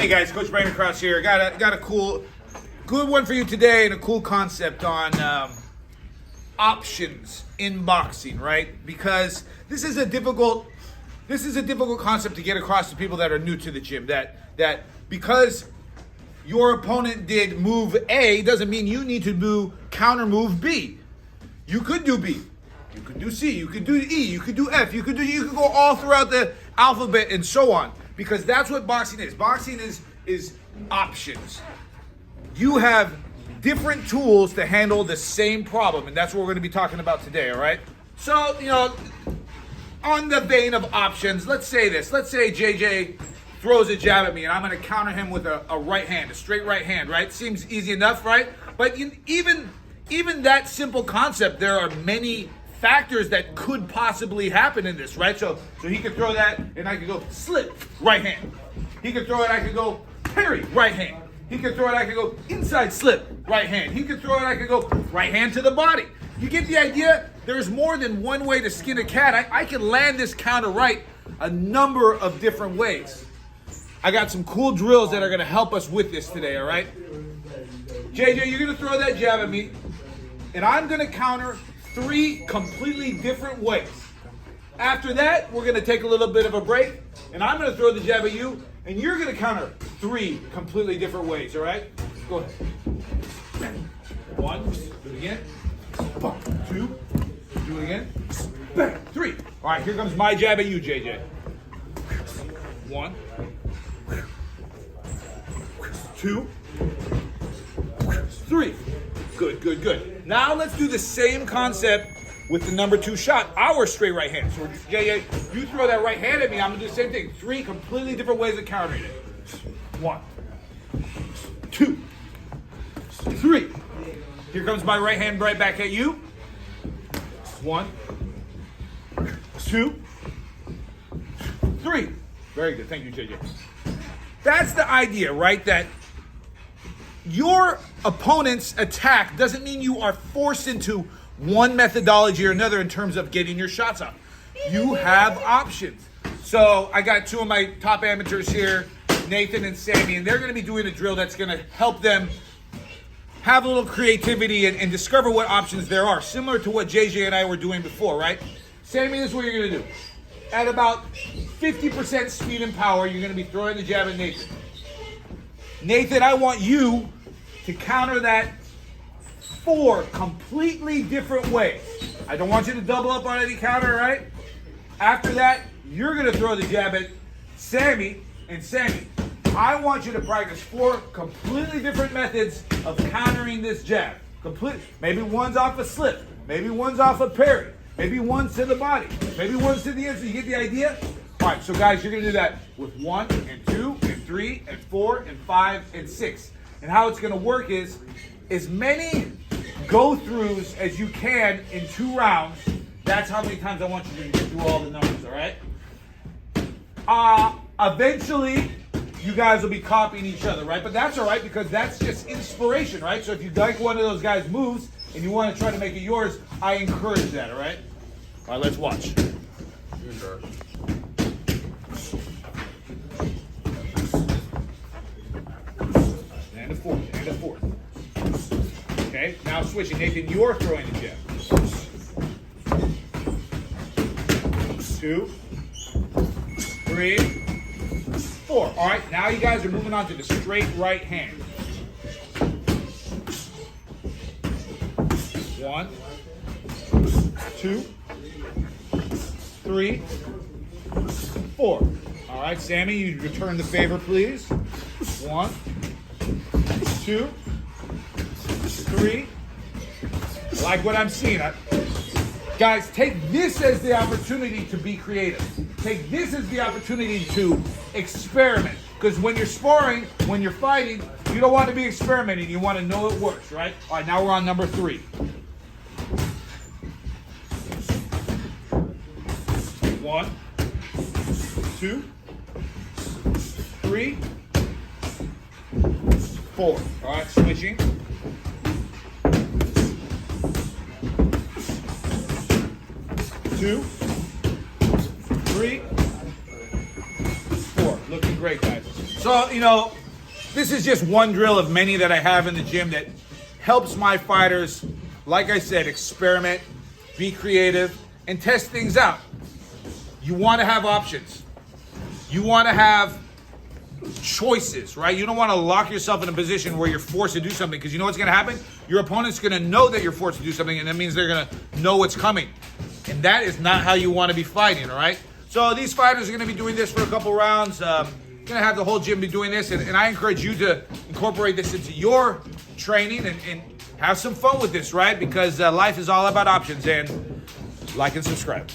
Hey guys, Coach Brandon Krause here. Got a good one for you today, and a cool concept on options in boxing, right? Because this is a difficult concept to get across to people that are new to the gym. That because your opponent did move A doesn't mean you need to do counter move B. You could do B. You could do C, you could do E, you could do F, you could go all throughout the alphabet and so on. Because that's what boxing is. Boxing is options. You have different tools to handle the same problem, and that's what we're going to be talking about today, all right? So, on the vein of options, let's say this. Let's say JJ throws a jab at me, and I'm going to counter him with a right hand, a straight right hand, right? Seems easy enough, right? But even that simple concept, there are many factors that could possibly happen in this, right? So he could throw that, and I could go slip, right hand. He could throw it, I could go parry, right hand. He could throw it, I could go inside slip, right hand. He could throw it, I could go right hand to the body. You get the idea? There's more than one way to skin a cat. I can land this counter right a number of different ways. I got some cool drills that are gonna help us with this today, all right? JJ, you're gonna throw that jab at me, and I'm gonna counter 3 completely different ways. After that, we're gonna take a little bit of a break, and I'm gonna throw the jab at you, and you're gonna counter 3 completely different ways, all right? Go ahead. 1, do it again. 2, do it again. 3. All right, here comes my jab at you, JJ. 1, 2, 3. Good. Now let's do the same concept with the number 2 shot, our straight right hand. So JJ, you throw that right hand at me, I'm gonna do the same thing. 3 completely different ways of countering it. 1, 2, 3. Here comes my right hand right back at you. 1, 2, 3. Very good, thank you, JJ. That's the idea, right? That your opponent's attack doesn't mean you are forced into one methodology or another in terms of getting your shots up. You have options. So I got 2 of my top amateurs here, Nathan and Sammy, and they're going to be doing a drill that's going to help them have a little creativity and discover what options there are, similar to what JJ and I were doing before, right? Sammy, this is what you're going to do. At about 50% speed and power, you're going to be throwing the jab at Nathan. Nathan, I want you to counter that 4 completely different ways. I don't want you to double up on any counter, right? After that, you're going to throw the jab at Sammy, and Sammy, I want you to practice 4 completely different methods of countering this jab. Maybe one's off a slip, maybe one's off a parry, maybe one's to the body, maybe one's to the inside. You get the idea? All right, so guys, you're going to do that with 1 and 2 and 3 and 4 and 5 and 6. And how it's going to work is as many go-throughs as you can in 2 rounds. That's how many times I want you to do all the numbers, all right? Eventually, you guys will be copying each other, right? But that's all right because that's just inspiration, right? So if you like one of those guys' moves and you want to try to make it yours, I encourage that, all right? All right, let's watch. And a fourth. Okay, now switching. Nathan, you're throwing the jab. 2, 3, 4. All right, now you guys are moving on to the straight right hand. 1, 2, 3, 4. All right, Sammy, you return the favor, please. 1, 2, 3. I like what I'm seeing. Guys, take this as the opportunity to be creative. Take this as the opportunity to experiment. Because when you're sparring, when you're fighting, you don't want to be experimenting. You want to know it works, right? All right, now we're on number 3. 1, 2, 3, 4. All right, switching. 2, 3, 4. Looking great, guys. So, this is just one drill of many that I have in the gym that helps my fighters, like I said, experiment, be creative, and test things out. You want to have options. You want to have choices, right? You don't want to lock yourself in a position where you're forced to do something, because you know what's going to happen? Your opponent's going to know that you're forced to do something, and that means they're going to know what's coming. And that is not how you want to be fighting, all right? So these fighters are going to be doing this for a couple rounds. Going to have the whole gym be doing this, and I encourage you to incorporate this into your training and have some fun with this, right? Because life is all about options. And like and subscribe.